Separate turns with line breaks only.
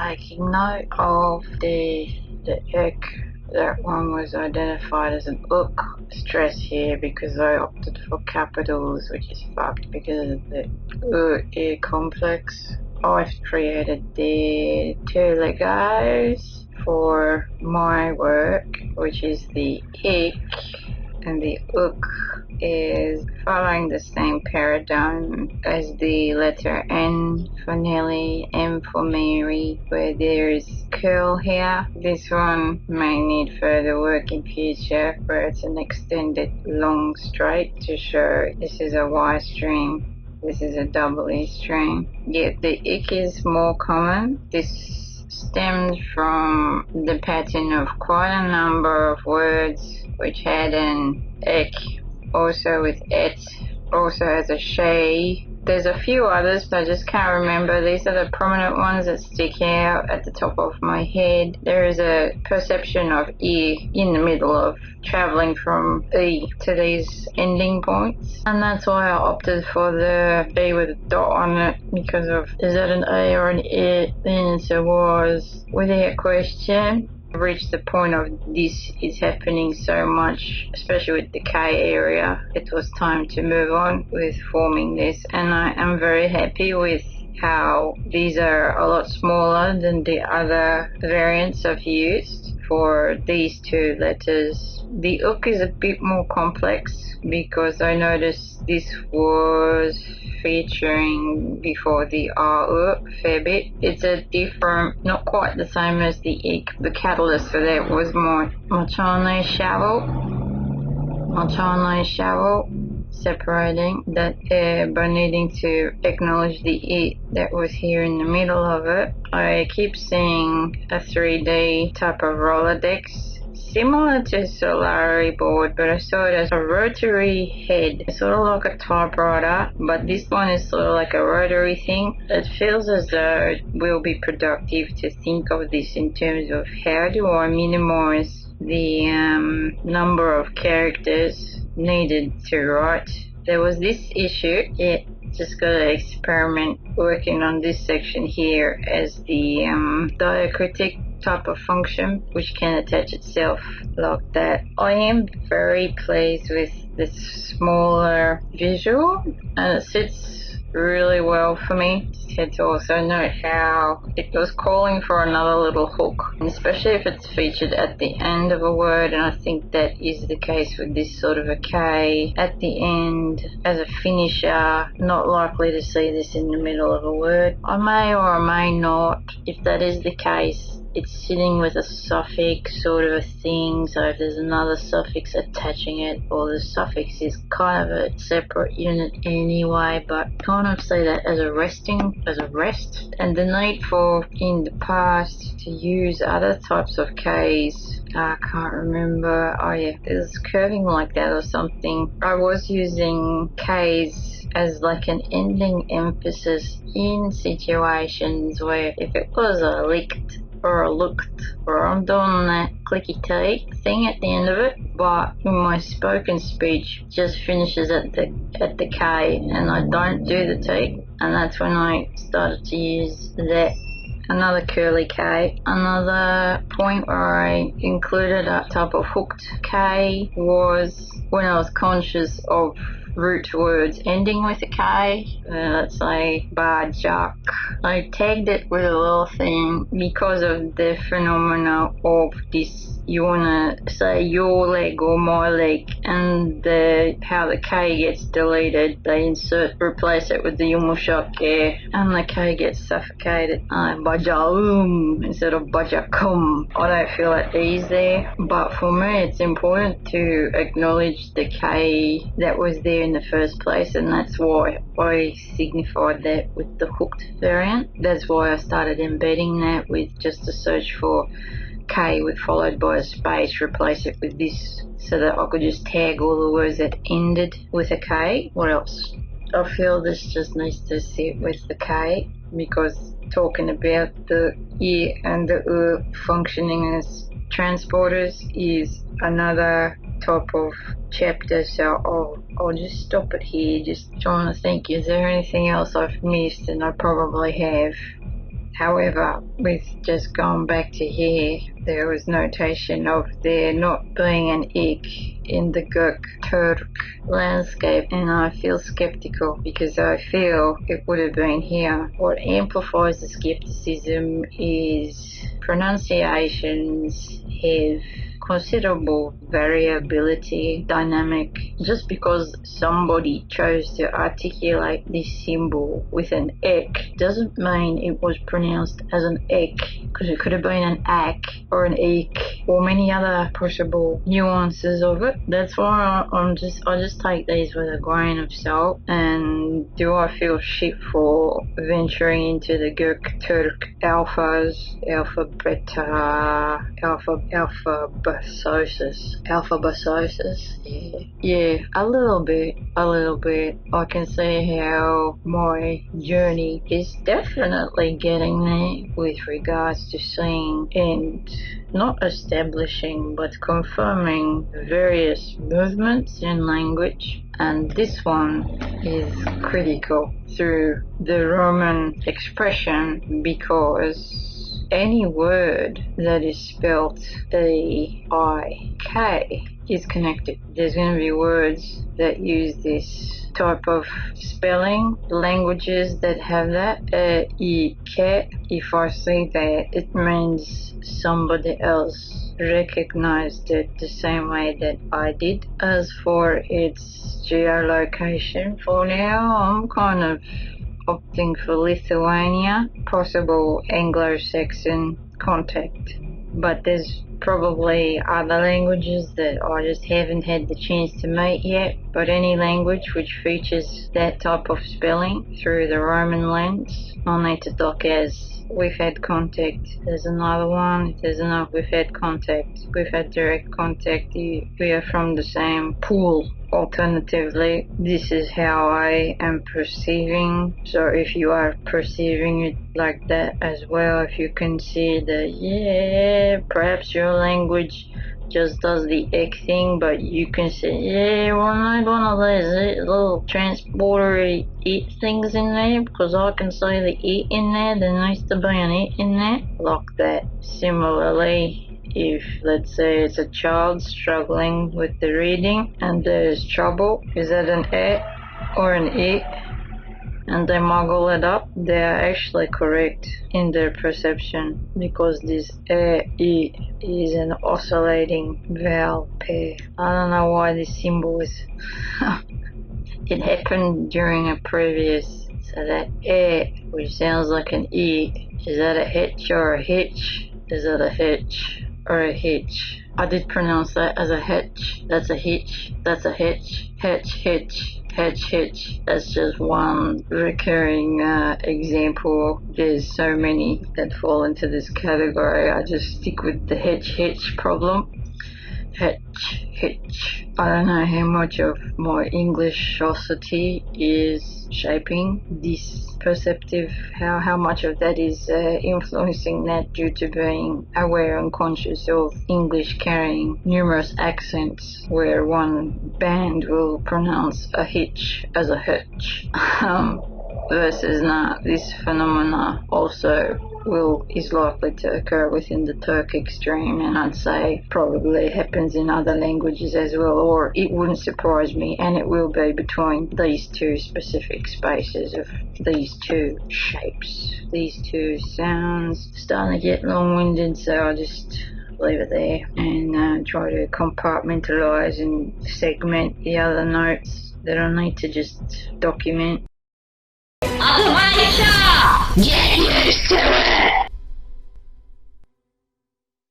taking note of the ek. That one was identified as an ook. Stress here because I opted for capitals, which is fucked because of the ear complex. I've created the two legos for my work, which is the ik, and the ook is following the same paradigm as the letter N for Nelly, M for Mary, where there is curl here. This one may need further work in future, where it's an extended long straight to show this is a Y string, this is a double E string. Yet the ik is more common. This stemmed from the pattern of quite a number of words which had an ek, also with et, also has a shay. There's a few others, but I just can't remember. These are the prominent ones that stick out at the top of my head. There is a perception of e in the middle of traveling from e to these ending points, and that's why I opted for the e with a dot on it, because of, is that an a or an e? The answer was, without question, reached the point of this is happening so much, especially with the K area. It was time to move on with forming this, and I am very happy with how these are a lot smaller than the other variants I've used for these two letters. The ook is a bit more complex because I noticed this was featuring before the a fair bit. It's a different, not quite the same as the ik. The catalyst for that was my China shovel, separating that air by needing to acknowledge the it that was here in the middle of it. I keep seeing a 3D type of Rolodex, similar to Solari board, but I saw it as a rotary head, sort of like a typewriter, but this one is sort of like a rotary thing. It feels as though it will be productive to think of this in terms of how do I minimize the number of characters needed to write. There was this issue, just got to experiment working on this section here as the diacritic type of function, which can attach itself like that. I am very pleased with this smaller visual, and it sits really well for me. Just had to also note how it was calling for another little hook, especially if it's featured at the end of a word, and I think that is the case with this sort of a K at the end as a finisher. Not likely to see this in the middle of a word. I may or I may not. If that is the case, it's sitting with a suffix sort of a thing, so if there's another suffix attaching it, or the suffix is kind of a separate unit anyway, but kind of see that as a rest. And the need for, in the past, to use other types of Ks, I can't remember, oh yeah, it was curving like that or something. I was using Ks as like an ending emphasis in situations where if it was a licked or a looked, or I'm doing that clicky T thing at the end of it, but in my spoken speech just finishes at the K and I don't do the T, and that's when I started to use that. Another curly K. Another point where I included a type of hooked K was when I was conscious of root words ending with a K. Let's say bajak. I tagged it with a little thing because of the phenomena of this. You want to say your leg or my leg, and how the K gets deleted, they replace it with the yumushak and the K gets suffocated. Bajaum instead of bajakum. I don't feel at ease there, but for me it's important to acknowledge the K that was there in the first place, and that's why I signified that with the hooked variant. That's why I started embedding that with just a search for K with followed by a space, replace it with this, so that I could just tag all the words that ended with a K. What else? I feel this just needs to sit with the K, because talking about the E and the functioning as transporters is another type of chapter, so I'll just stop it here, just trying to think, is there anything else I've missed? And I probably have. However, with just going back to here, there was notation of there not being an ik in the Türk landscape, and I feel skeptical because I feel it would have been here. What amplifies the skepticism is pronunciations have considerable variability, dynamic. Just because somebody chose to articulate this symbol with an ek doesn't mean it was pronounced as an ek, because it could have been an ak or an eek or many other possible nuances of it. That's why I just take these with a grain of salt. And do I feel shit for venturing into the Türk alphas, alpha, beta, alpha basosis? Yeah, a little bit. I can see how my journey is definitely getting there with regards to seeing and not establishing but confirming various movements in language. And this one is critical through the Roman expression, because any word that is spelled A-I-K is connected. There's going to be words that use this type of spelling, languages that have that, A-I-K. If I see that, it means somebody else recognized it the same way that I did. As for its geolocation, for now, I'm kind of opting for Lithuania, possible Anglo-Saxon contact. But there's probably other languages that I just haven't had the chance to meet yet. But any language which features that type of spelling through the Roman lens, I'll need to dock as we've had contact. There's another one. There's enough. We've had contact. We've had direct contact. We are from the same pool. Alternatively, this is how I am perceiving. So if you are perceiving it like that as well, if you can see that, yeah, perhaps your language just does the ek thing, but you can say, yeah, well, I one of those little transporter it things in there, because I can see the it in there. There needs to be an it in there, like that. Similarly, if let's say it's a child struggling with the reading and there's trouble, is that an e or an it? And they muggle it up, they are actually correct in their perception, because this e is an oscillating vowel pair. I don't know why this symbol is it happened during a previous, so that e, which sounds like an e, is that a hitch or a hitch? Is that a hitch or a hitch? I did pronounce that as a hitch. That's a hitch. That's a hitch. Hitch. That's just one recurring example. There's so many that fall into this category. I just stick with the hitch problem. Hitch. I don't know how much of my Englishosity is shaping this perceptive, how much of that is influencing that due to being aware and conscious of English carrying numerous accents, where one band will pronounce a hitch as a hitch, versus not. This phenomena also is likely to occur within the Turkic stream, and I'd say probably happens in other languages as well, or it wouldn't surprise me, and it will be between these two specific spaces of these two shapes, these two sounds. Starting to get long-winded, so I'll just leave it there and try to compartmentalize and segment the other notes that I need to just document.